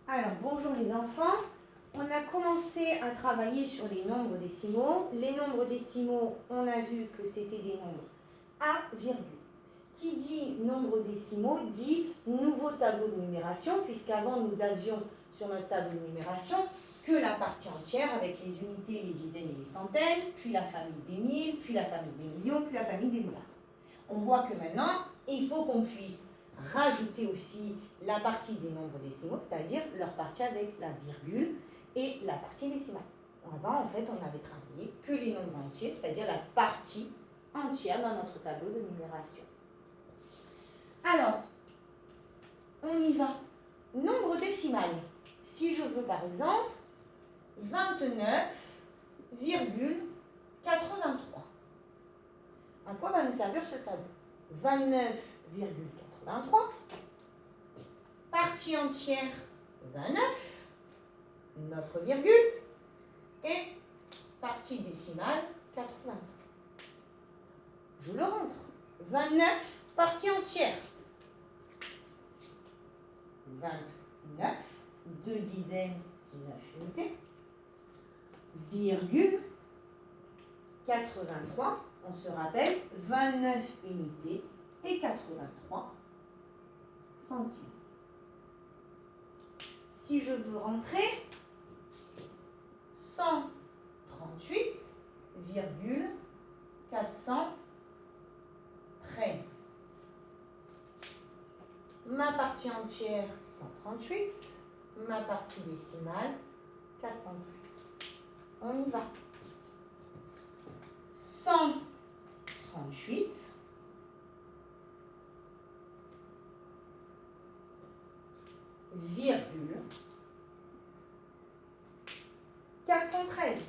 Alors, bonjour les enfants. On a commencé à travailler sur les nombres décimaux. Les nombres décimaux, on a vu que c'était des nombres à virgule. Qui dit nombre décimaux dit nouveau tableau de numération, puisqu'avant nous avions sur notre tableau de numération que la partie entière avec les unités, les dizaines et les centaines, puis la famille des mille, puis la famille des millions, puis la famille des milliards. On voit que maintenant, il faut qu'on puisse rajouter aussi la partie des nombres décimaux, c'est-à-dire leur partie avec la virgule et la partie décimale. Avant, en fait, on avait travaillé que les nombres entiers, c'est-à-dire la partie entière dans notre tableau de numération. Alors, on y va. Nombre décimal. Si je veux, par exemple, 29,83. À quoi va nous servir ce tableau? 29,83. Partie entière, 29. Notre virgule. Et partie décimale, 83. Je le rentre. 29, partie entière. 29, 2 dizaines, 9 unités. Virgule, 83, on se rappelle, 29 unités et 83 centimes. Si je veux rentrer, 138,413. Ma partie entière, 138. Ma partie décimale, 413. On y va. 138 virgule 413.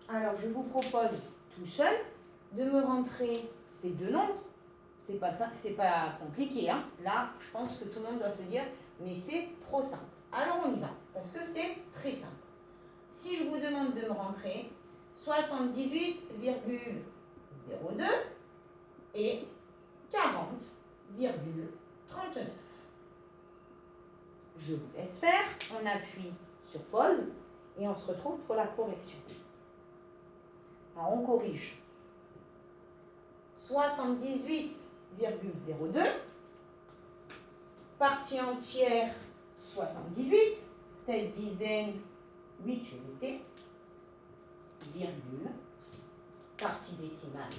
Alors, je vous propose tout seul de me rentrer ces deux nombres. C'est pas ça, c'est pas compliqué, hein. Là, je pense que tout le monde doit se dire, mais c'est trop simple. Alors, on y va, parce que c'est très simple. Si je vous demande de me rentrer 78,02 et 40,39. Je vous laisse faire, on appuie sur pause et on se retrouve pour la correction. Alors, on corrige. 78,02, partie entière 78, 7 dizaines, 8 unités, virgule, partie décimale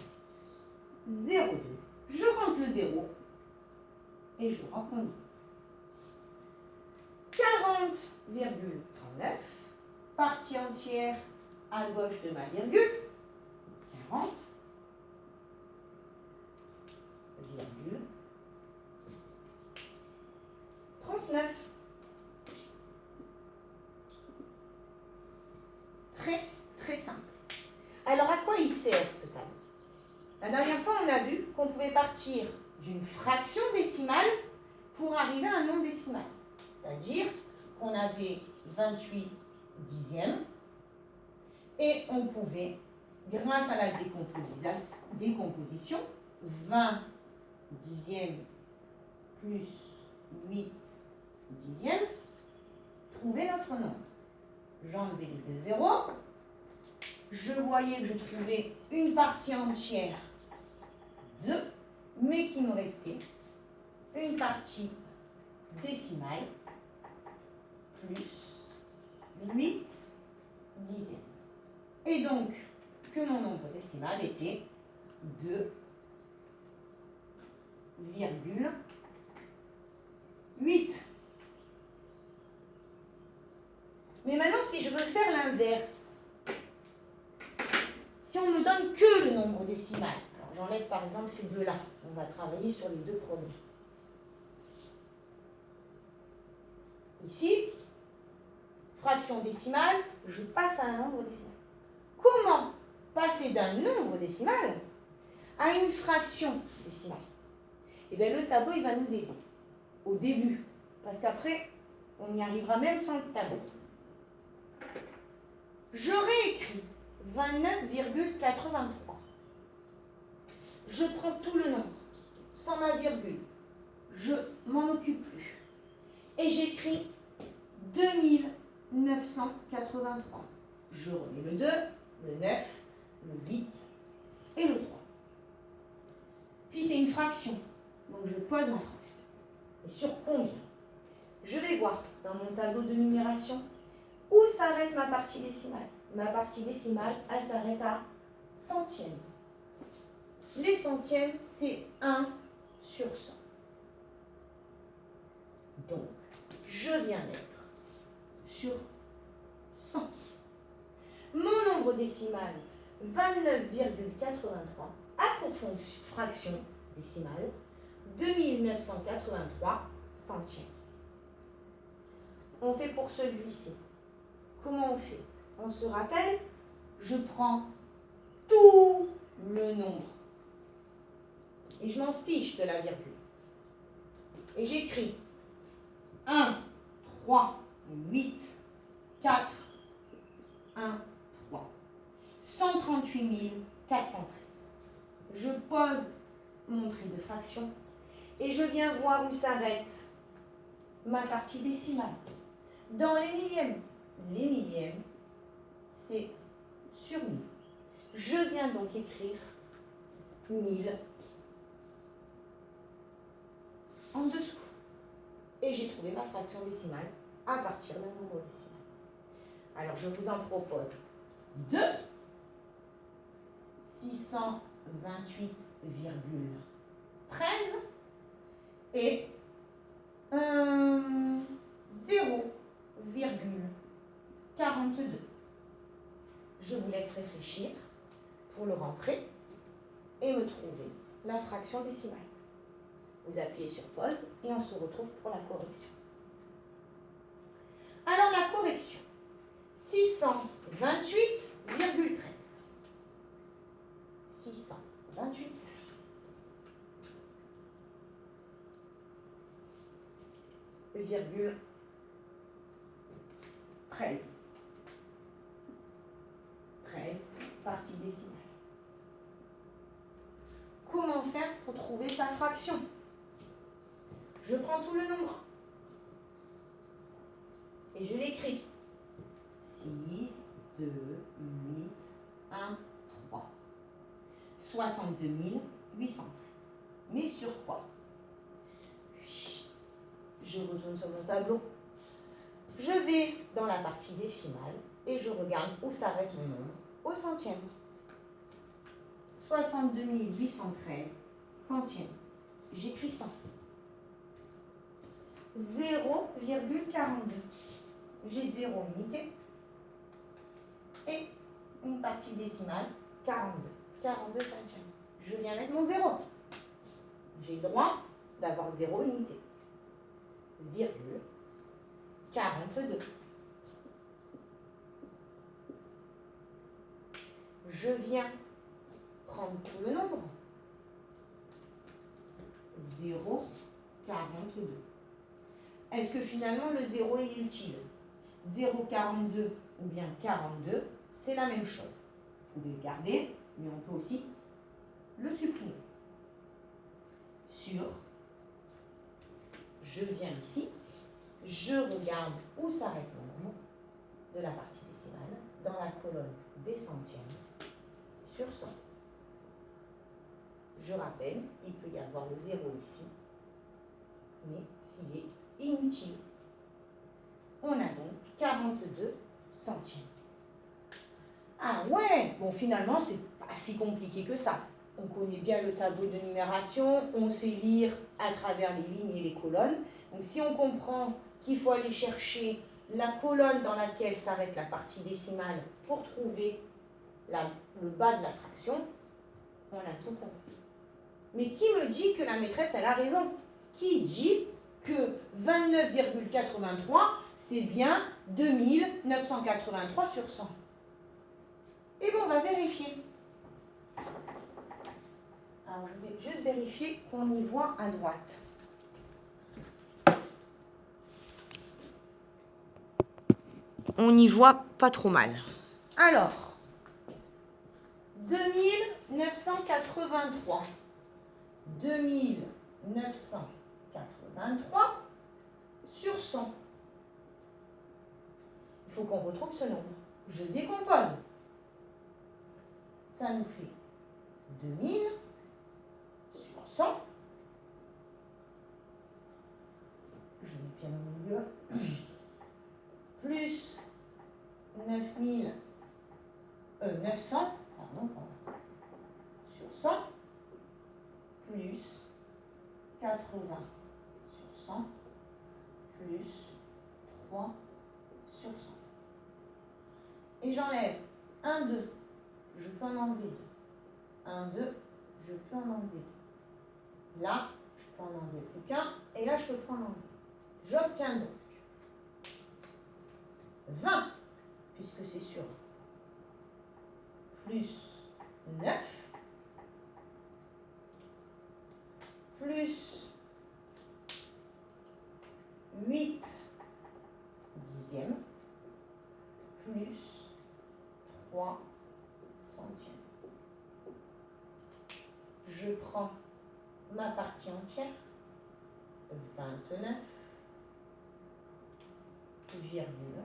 0,2. Je rentre le 0 et je rentre mon 40,39, partie entière à gauche de ma virgule, 40, virgule 39. Très, très simple. Alors, à quoi il sert ce tableau? La dernière fois, on a vu qu'on pouvait partir d'une fraction décimale pour arriver à un nombre décimal. C'est-à-dire qu'on avait 28 dixièmes et on pouvait, grâce à la décomposition, 20 dixièmes plus 8 dixièmes, trouver notre nombre. J'enlevais les deux zéros. Je voyais que je trouvais une partie entière 2, mais qu'il me restait une partie décimale plus 8 dixièmes. Et donc, que mon nombre décimal était 2,8. Mais maintenant, si je veux faire l'inverse, si on me donne que le nombre décimal, alors j'enlève par exemple ces deux-là, on va travailler sur les deux premiers. Ici, fraction décimale, je passe à un nombre décimal. Comment passer d'un nombre décimal à une fraction décimale? Eh bien, le tableau, il va nous aider au début, parce qu'après, on y arrivera même sans le tableau. Je réécris 29,83. Je prends tout le nombre. sans ma virgule. Je m'en occupe plus. Et j'écris 2983. Je remets le 2, le 9, le 8 et le 3. Puis c'est une fraction. Donc je pose ma fraction. Et sur combien? Je vais voir dans mon tableau de numération où s'arrête ma partie décimale. Ma partie décimale, elle s'arrête à centièmes. Les centièmes, c'est 1 sur 100. Donc, je viens mettre sur 100. Mon nombre décimal, 29,83, a pour fraction décimale 2983 centièmes. On fait pour celui-ci. Comment on fait? On se rappelle, je prends tout le nombre. Et je m'en fiche de la virgule. Et j'écris 1, 3, 8, 4, 1, 3. 138 413. Je pose mon trait de fraction et je viens voir où s'arrête ma partie décimale. Dans les millièmes, c'est sur 1000. Je viens donc écrire 1000 en dessous. Et j'ai trouvé ma fraction décimale à partir d'un nombre décimal. Alors, je vous en propose 2, 628,13 et 0,42. Je vous laisse réfléchir pour le rentrer et me trouver la fraction décimale. Vous appuyez sur pause et on se retrouve pour la correction. Alors la correction, 628,13. 628. Virgule 13. 13 partie décimale. Comment faire pour trouver sa fraction? Je prends tout le nombre et je l'écris. 6, 2, 8, 1, 3. 62 813. Mais sur quoi? Je retourne sur mon tableau. Je vais dans la partie décimale et je regarde où s'arrête mon nombre au centième. 62 813 centièmes. J'écris 100. 0,42. J'ai 0 unité et une partie décimale 42 centièmes. Je viens mettre mon 0. J'ai le droit d'avoir 0 unité. Virgule 42. Je viens prendre tout le nombre. 0,42. Est-ce que finalement le 0 est utile? 0,42 ou bien 42, c'est la même chose. Vous pouvez le garder, mais on peut aussi le supprimer. Sur, je viens ici, je regarde où s'arrête mon nombre de la partie décimale dans la colonne des centièmes sur 100. Je rappelle, il peut y avoir le 0 ici, mais s'il est inutile. On a donc 42 centièmes. Ah ouais, bon finalement c'est pas si compliqué que ça. On connaît bien le tableau de numération, on sait lire à travers les lignes et les colonnes. Donc si on comprend qu'il faut aller chercher la colonne dans laquelle s'arrête la partie décimale pour trouver le bas de la fraction, on a tout compris. Mais qui me dit que la maîtresse elle a raison? Qui dit que 29,83 c'est bien 2983 sur 100? Et bien on va vérifier. Alors je vais juste vérifier qu'on y voit à droite. On n'y voit pas trop mal. Alors, 2983 2983 sur 100. Il faut qu'on retrouve ce nombre. Je décompose. Ça nous fait 2000 sur 100. Je mets bien au milieu. Plus 900 sur 100. Plus 80 sur 100. Plus 3 sur 100. Et j'enlève 1, 2. Je peux en enlever 2. 1, 2, je peux en enlever 2. Là, je peux en enlever plus qu'un. Et là, je peux plus en enlever. J'obtiens donc 20, puisque c'est sur plus 9, plus 8 dixièmes, plus 3 centièmes. Je prends ma partie entière, 29, virgule.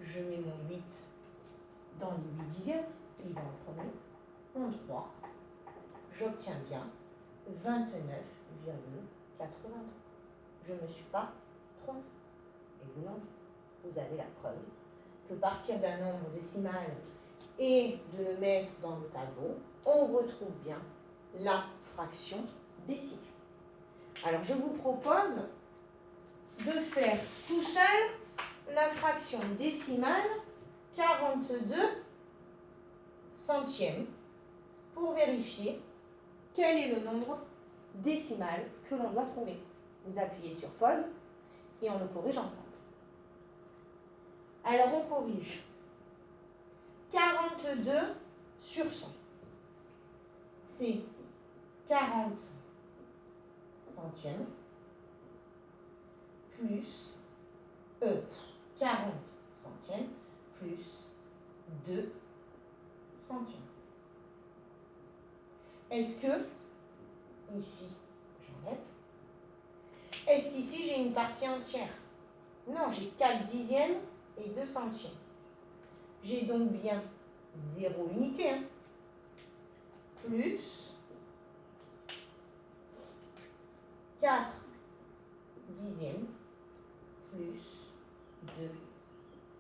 Je mets mon 8 dans les 8 dixièmes, il va en premier, mon 3. J'obtiens bien 29,83. Je ne me suis pas trompée. Et vous non plus. Vous avez la preuve que partir d'un nombre décimal et de le mettre dans le tableau, on retrouve bien la fraction décimale. Alors, je vous propose de faire tout seul la fraction décimale 42 centièmes pour vérifier quel est le nombre décimal que l'on doit trouver. Vous appuyez sur pause et on le corrige ensemble. Alors, on corrige 42 sur 100. C'est 40 centièmes plus 40 centièmes plus 2 centièmes. Est-ce que ici, j'enlève, est-ce qu'ici j'ai une partie entière? Non, j'ai 4 dixièmes et 2 centièmes. J'ai donc bien 0 unité, hein, plus 4 dixièmes plus 2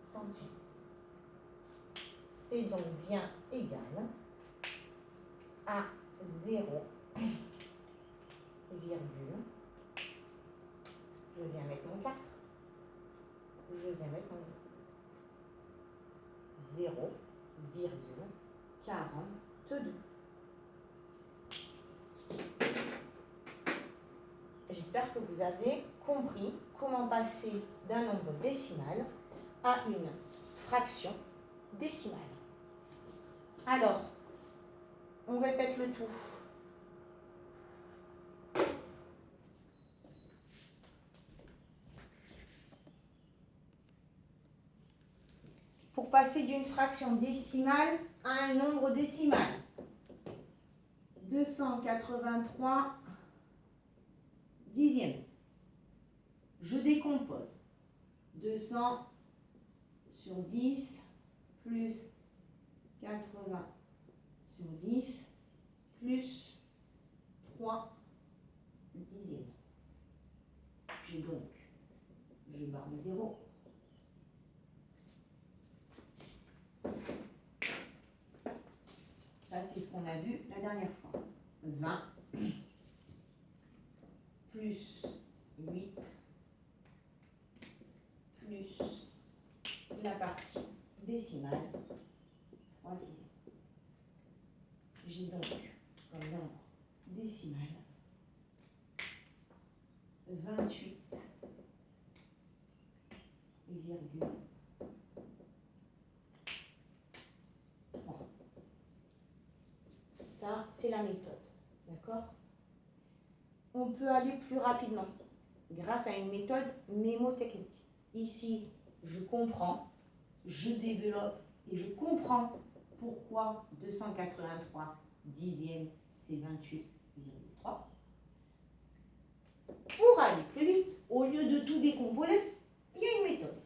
centièmes. C'est donc bien égal à 0, virgule, je viens mettre mon 4, je viens mettre mon 0,42. J'espère que vous avez compris comment passer d'un nombre décimal à une fraction décimale. Alors, on répète le tout. Pour passer d'une fraction décimale à un nombre décimal. 283 dixièmes. Je décompose. 200 sur 10 plus 80 sur 10 plus 3 dixièmes. J'ai donc, je barre les zéros. Ça, c'est ce qu'on a vu la dernière fois. 20 plus 8 plus la partie décimale, 3 dixièmes. J'ai donc comme nombre décimal 28,3. Ça, c'est la méthode. D'accord? On peut aller plus rapidement grâce à une méthode mémotechnique. Ici, je comprends, je développe et je comprends pourquoi 283 dixième, c'est 28,3. Pour aller plus vite, au lieu de tout décomposer, il y a une méthode.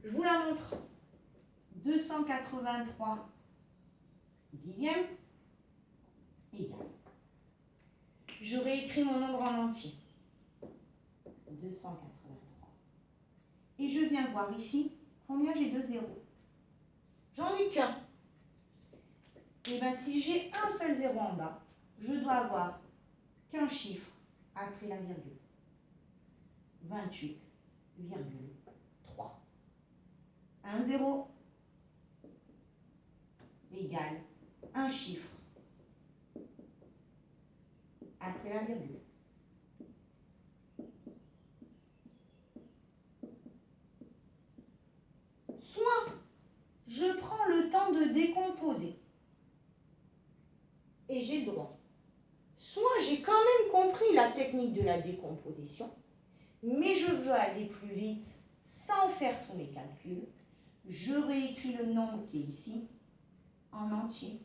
Je vous la montre. 283 dixièmes égale. Je réécris mon nombre en entier. 283. Et je viens voir ici combien j'ai de zéros. J'en ai qu'un. Et bien si j'ai un seul zéro en bas, je dois avoir qu'un chiffre après la virgule. 28,3. Un zéro égale un chiffre après la virgule. Soit je prends le temps de décomposer et j'ai le droit. Soit j'ai quand même compris la technique de la décomposition, mais je veux aller plus vite sans faire tous mes calculs. Je réécris le nombre qui est ici en entier.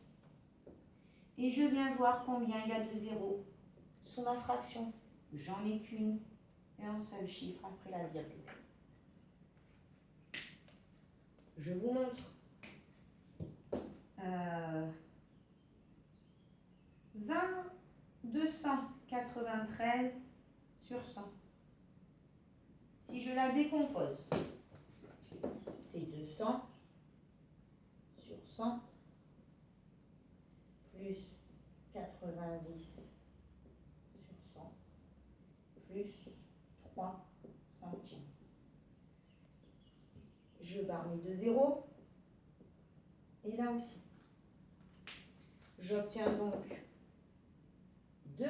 Et je viens voir combien il y a de zéros sous ma fraction. J'en ai qu'une et un seul chiffre après la virgule. Je vous montre. 293 sur 100. Si je la décompose, c'est 200 sur 100 plus 90 sur 100 plus 3 centimes. Je barre mes deux zéros et là aussi. J'obtiens donc 2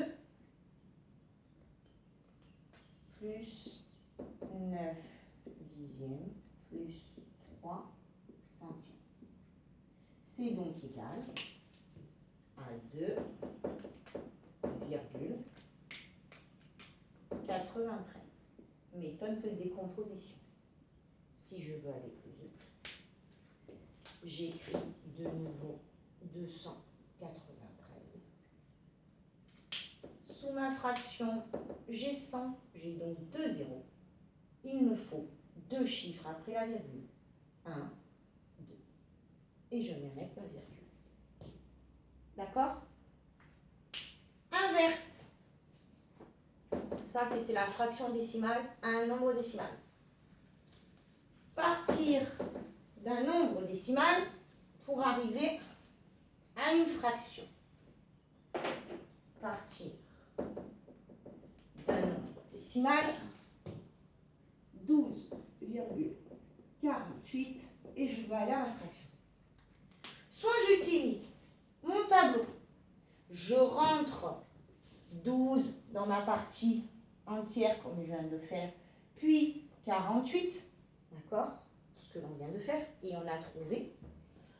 plus 9 dixièmes plus 3 centimes. C'est donc égal à 2,93. Méthode de décomposition. Si je veux aller plus vite, j'écris de nouveau 293. Sous ma fraction, j'ai 100, j'ai donc 2 zéros. Il me faut 2 chiffres après la virgule. 1, 2. Et je viens mettre ma virgule. D'accord? Inverse. Ça, c'était la fraction décimale à un nombre décimal. Partir d'un nombre décimal pour arriver à une fraction. Partir d'un nombre décimal, 12,48, et je vais aller à la fraction. Soit j'utilise mon tableau, je rentre 12 dans ma partie entière comme je viens de le faire, puis 48, d'accord, ce que l'on vient de faire, et on a trouvé.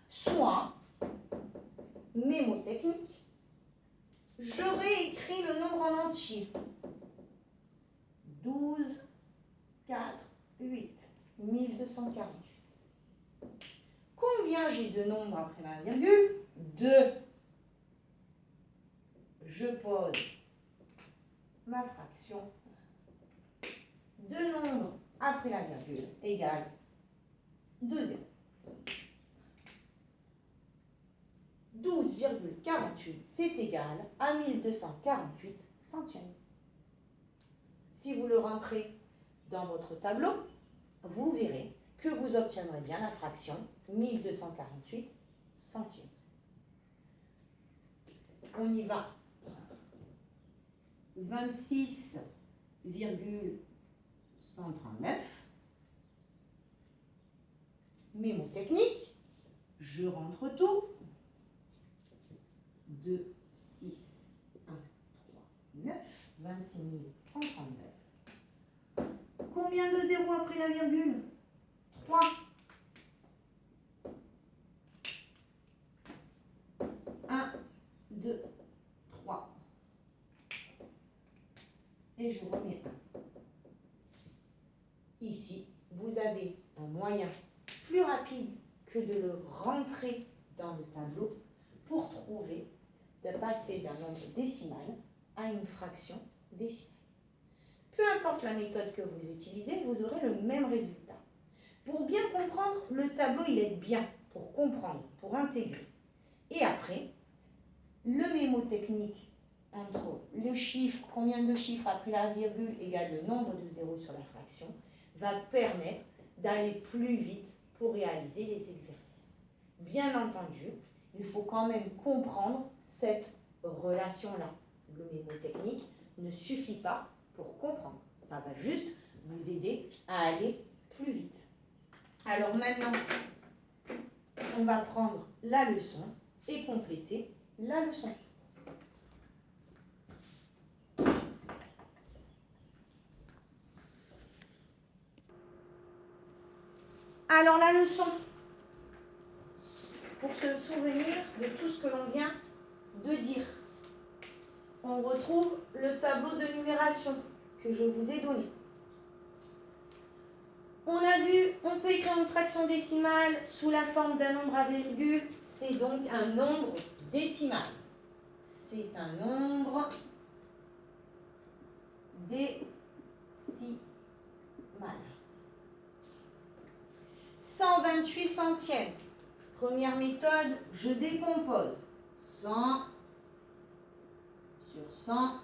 Soit, mémotechnique, je réécris le nombre en entier. 12, 4, 8, 1248. Combien j'ai de nombres après ma virgule? 2. Je pose ma fraction. 2 nombres après la virgule égale 2 zéros. 12,48, c'est égal à 1248 centièmes. Si vous le rentrez dans votre tableau, vous verrez que vous obtiendrez bien la fraction 1248 centièmes. On y va. 26,139. Mémotechnique, je rentre tout. 2, 6, 1, 3, 9, 26 139. Combien de zéros après la virgule? 3. 1, 2, 3. Et je remets 1. Ici, vous avez un moyen plus rapide que de le rentrer dans le tableau pour de passer d'un nombre décimal à une fraction décimale. Peu importe la méthode que vous utilisez, vous aurez le même résultat. Pour bien comprendre, le tableau, il est bien pour comprendre, pour intégrer. Et après, le mémotechnique entre le chiffre, combien de chiffres après la virgule égale le nombre de zéros sur la fraction, va permettre d'aller plus vite pour réaliser les exercices. Bien entendu, il faut quand même comprendre cette relation-là. Le mémotechnique ne suffit pas pour comprendre. Ça va juste vous aider à aller plus vite. Alors maintenant, on va prendre la leçon et compléter la leçon. Alors la leçon, pour se souvenir de tout ce que l'on vient de dire, on retrouve le tableau de numération que je vous ai donné. On a vu, on peut écrire une fraction décimale sous la forme d'un nombre à virgule, c'est donc un nombre décimal. C'est un nombre décimal. 128 centièmes. Première méthode, je décompose. 100 sur 100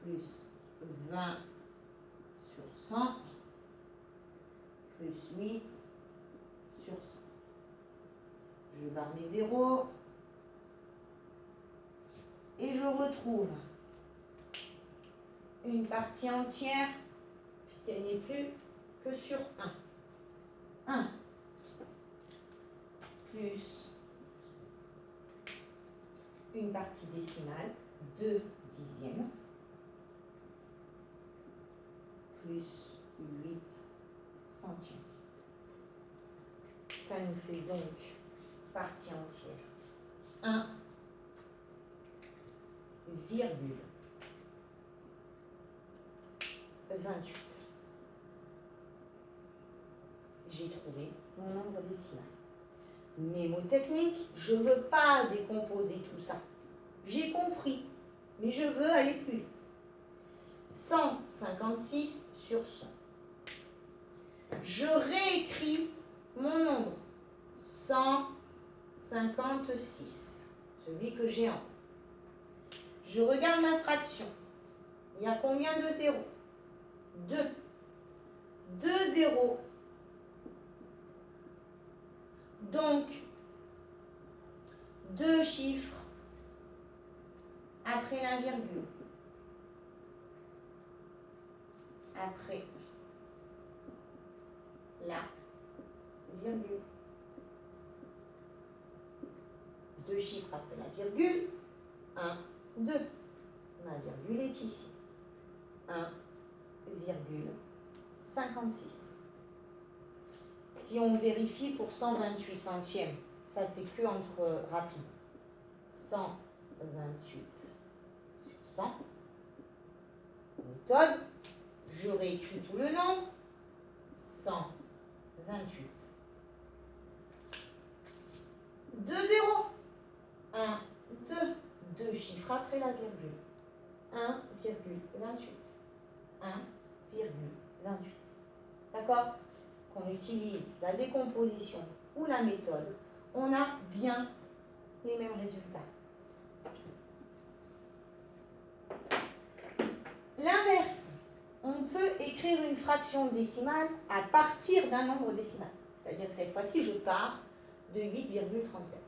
plus 20 sur 100 plus 8 sur 100. Je barre mes zéros et je retrouve une partie entière puisqu'elle n'est plus que sur 1. 1 plus une partie décimale, 2 dixièmes, plus 8 centièmes. Ça nous fait donc partie entière 1, virgule 28. J'ai trouvé mon nombre décimal. Mémotechnique, je ne veux pas décomposer tout ça. J'ai compris, mais je veux aller plus vite. 156 sur 100. Je réécris mon nombre. 156, celui que j'ai en haut. Je regarde ma fraction. Il y a combien de zéros? 2. 2 zéros. Donc, 2 chiffres après la virgule. Après la virgule. 2 chiffres après la virgule. 1, 2. Ma virgule est ici. 1,56. Si on vérifie pour 128 centièmes, ça c'est que entre rapides. 128 sur 100. Méthode, je réécris tout le nombre. 128. 2 zéros. 1, 2. 2 chiffres après la virgule. 1,28. 1,28. D'accord? Qu'on utilise la décomposition ou la méthode, on a bien les mêmes résultats. L'inverse, on peut écrire une fraction décimale à partir d'un nombre décimal. C'est-à-dire que cette fois-ci, je pars de 8,37.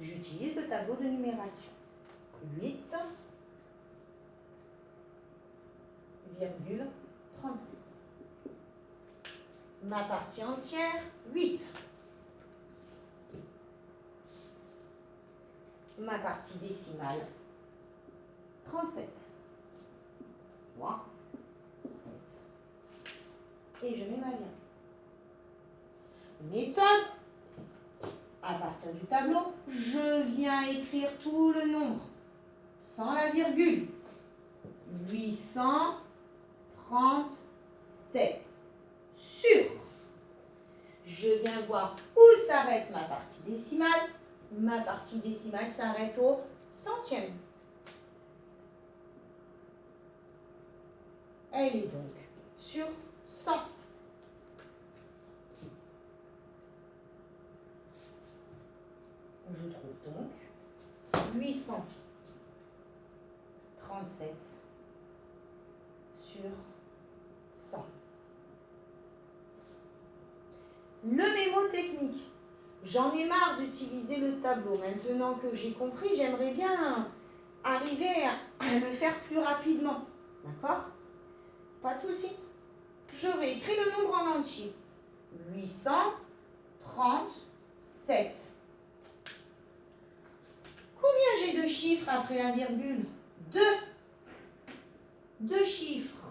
J'utilise le tableau de numération. 8,37. Ma partie entière, 8. Ma partie décimale, 37. Moi, 7. Et je mets ma virgule. Méthode, à partir du tableau, je viens écrire tout le nombre, sans la virgule. 837. Sur. Je viens voir où s'arrête ma partie décimale. ma partie décimale s'arrête au centième. Elle est donc sur 100. Je trouve donc 837 sur 100. Le mémo technique. J'en ai marre d'utiliser le tableau. Maintenant que j'ai compris, j'aimerais bien arriver à le faire plus rapidement. D'accord? Pas de souci. Je réécris le nombre en entier. 837. Combien j'ai de chiffres après la virgule? 2. 2 chiffres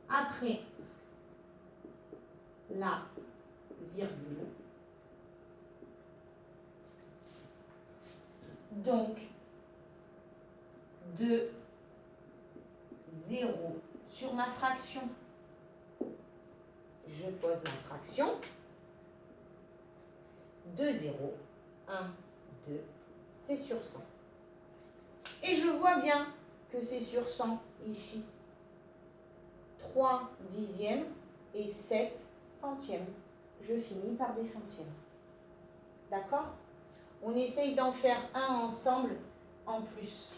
après la virgule. Donc, 2, 0 sur ma fraction. Je pose ma fraction. 2, 0, 1, 2, c'est sur 100. Et je vois bien que c'est sur 100 ici. 3 dixièmes et 7 centièmes. Je finis par des centièmes. D'accord? On essaye d'en faire un ensemble en plus.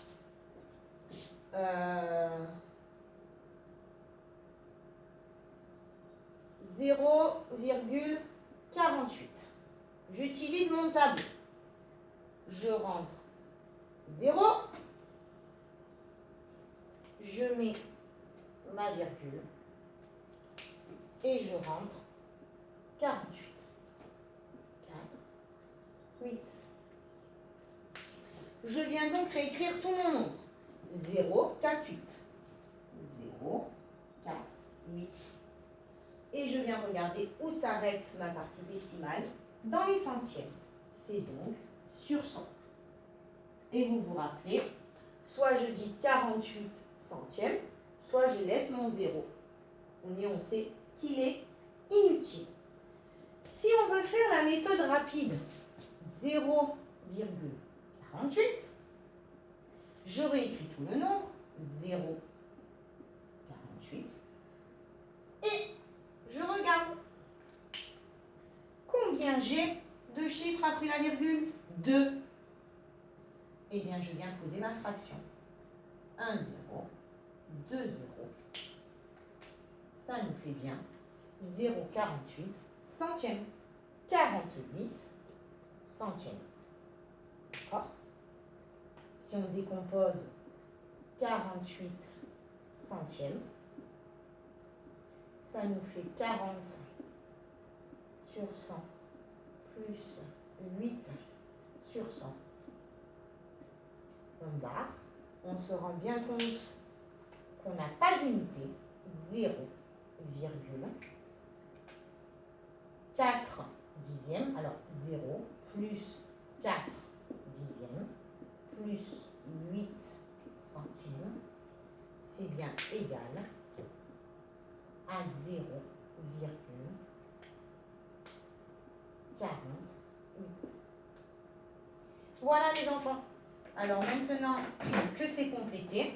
0,48. J'utilise mon tableau. Je rentre 0. Je mets ma virgule. Et je rentre 48. 4, 8. Je viens donc réécrire tout mon nombre. 0, 4, 8. 0, 4, 8. Et je viens regarder où s'arrête ma partie décimale. Dans les centièmes. C'est donc sur 100. Et vous vous rappelez, soit je dis 48 centièmes, soit je laisse mon 0. On sait qu'il est inutile. Si on veut faire la méthode rapide, 0,48, je réécris tout le nombre, 0,48, et je regarde combien j'ai de chiffres après la virgule. 2. Eh bien, je viens poser ma fraction. 1, 0, 2, 0. Ça nous fait bien 0,48 centièmes. 48 centièmes. D'accord? Si on décompose 48 centièmes, ça nous fait 40 sur 100 plus 8 sur 100. On barre. On se rend bien compte qu'on n'a pas d'unité. 0,4 dixièmes. Alors 0 plus 4 dixièmes plus 8 centièmes, c'est bien égal à 0,48. Voilà les enfants. Alors maintenant que c'est complété,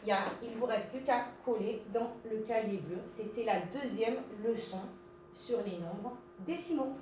il ne vous reste plus qu'à coller dans le cahier bleu. C'était la deuxième leçon sur les nombres décimaux.